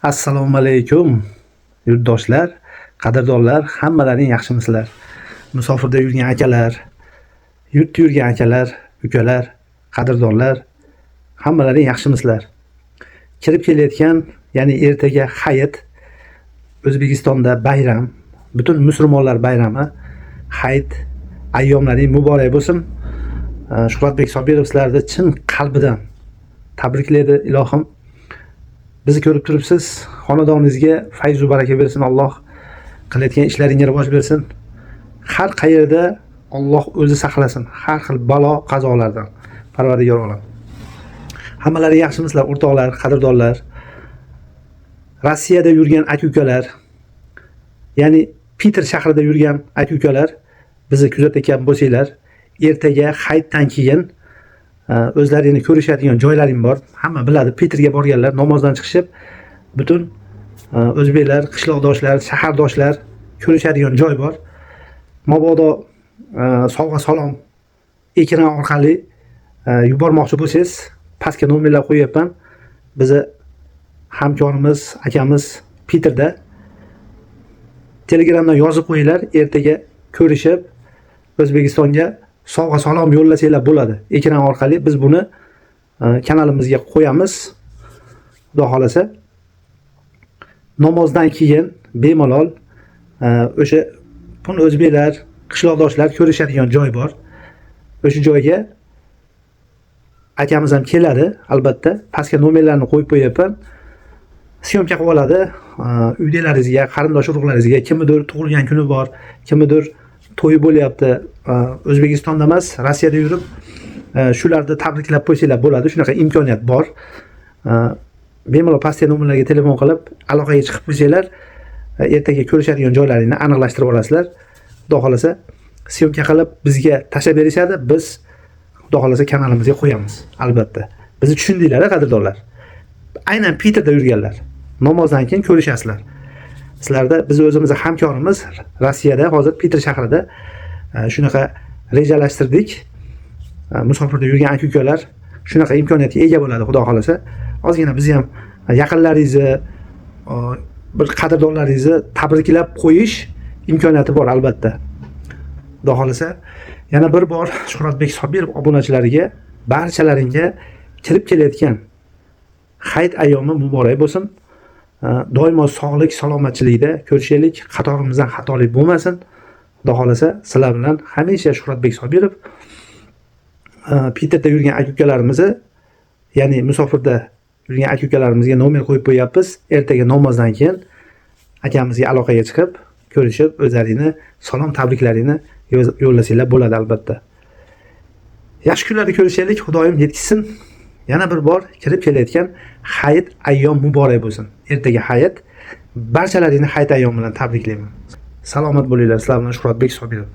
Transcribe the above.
Assalomu alaykum yurtdoshlar, qadrdonlar, hammalaring yaxshimisizlar? Musofirda yurgan akalar, yurtda yurgan akalar, ukalar, qadrdonlar, hammalaring yaxshimisizlar? Kirib kelayotgan, ya'ni ertaga Hayit, O'zbekistonda bayram, butun musulmonlar bayrami, Hayit ayyomlaring muborak bo'lsin. Shuhratbek Sobirov sizlarni chin qalbidan tabriklaydi ilohim. Bizni ko'rib turibsiz. Xonadoningizga fayz va baraka bersin Alloh. Qilayotgan ishlaringizga rivoj bersin. Har qayerda Alloh o'zi saqlasin har xil balo, qazolardan. Parvardigor olam. Hammalari yaxshimisizlar, o'rtoqlar, qadrdonlar? Rossiyada yurgan aka-ukalar, ya'ni Piter shahrida yurgan aka-ukalar, bizni kuzatayotgan bo'lsanglar, ertaga Hayitdan keyin o'zlaringni ko'rishadigan joylaring bor. Hamma biladi, Peterga borganlar namozdan chiqishib, butun o'zbeklar, qishloqdoshlar, shahardoshlar ko'rishadigan joy bor. Mabodo sovg'a salom ekran orqali yubormoqchi bo'lsangiz, pastga nomerlar qo'yapman. Bizni hamkorimiz, akamiz Peterda Telegramdan yozib qo'yinglar, ertaga ko'rishib O'zbekistonga sovg'a salom yo'llasanglar bo'ladi. Ekran orqali biz buni kanalimizga qo'yamiz. Xudo xolasa namozdan keyin bemalol o'sha buni o'zbeklar, qishloqdoshlar ko'rishadigan joy bor. O'sha joyga akamiz ham keladi, albatta. Pastga nomerlarni qo'yib qo'yapman. Syomka qilib oladi. Uydaklaringizga, qarindosh urug'laringizga, kimnidir tug'ilgan kuni bor, kimnidir to'yi bo'lyapti. O'zbekistonda emas, Rossiyada yurib, shularni tabriklab qo'ysanglar bo'ladi. Shunaqa imkoniyat bor. Bemalol pastga nomerlarga telefon qilib, aloqaga chiqib qo'ysanglar, ertaga ko'rishadigan joylaringni aniqlashtirib olasizlar. Xudo xolasa syomka qilib bizga tashlab berishadi. Biz xudo xolasa kanalimizga qo'yamiz, albatta. Bizni tushundinglar, qadrdonlar. Aynan Peterda yurganlar, namozdan keyin ko'rishasizlar. Sizlarda biz o'zimizning hamkorimiz Rossiyada, hozir Peter shahrida shunaqa rejalashtirdik. Musofirda yurgan aka-ukalar shunaqa imkoniyatga ega bo'ladi, xudo xolasa. Ozgina biz ham yaqinlaringizni, bir qadrdonlaringizni tabriklab qo'yish imkoniyati bor, albatta. Xudo xolasa yana bir bor Shuhratbek Sobirov obunachilariga, barchalaringga kirib kelayotgan Hayit ayyomi muborak bo'lsin. Doimo sog'lik, salomatchilikda ko'rishaylik, qatorimizdan xatolik bo'lmasin. Xudo xolasa sizlar bilan hamisha Shuhratbek Sobirov Peterda yurgan aka-ukalarimizni, ya'ni musofirda yurgan aka-ukalarimizga nomer qo'yib qo'yapmiz. Ertaga namozdan keyin akamizga aloqaga chiqib, ko'rishib, o'zlaringni salom tabriklaringni yo'llasanglar bo'ladi, albatta. Yaxshi kunlarda ko'rishaylik, Xudoyim yetkazsin. Yana bir bor kirib kelayotgan Hayit ayyom muborak bo'lsin. Ertaga Hayit. Barchalaringni Hayit ayyomi bilan tabriklayman. Salomat bo'linglar. Sizlar bilan Shuhratbek Sobirov.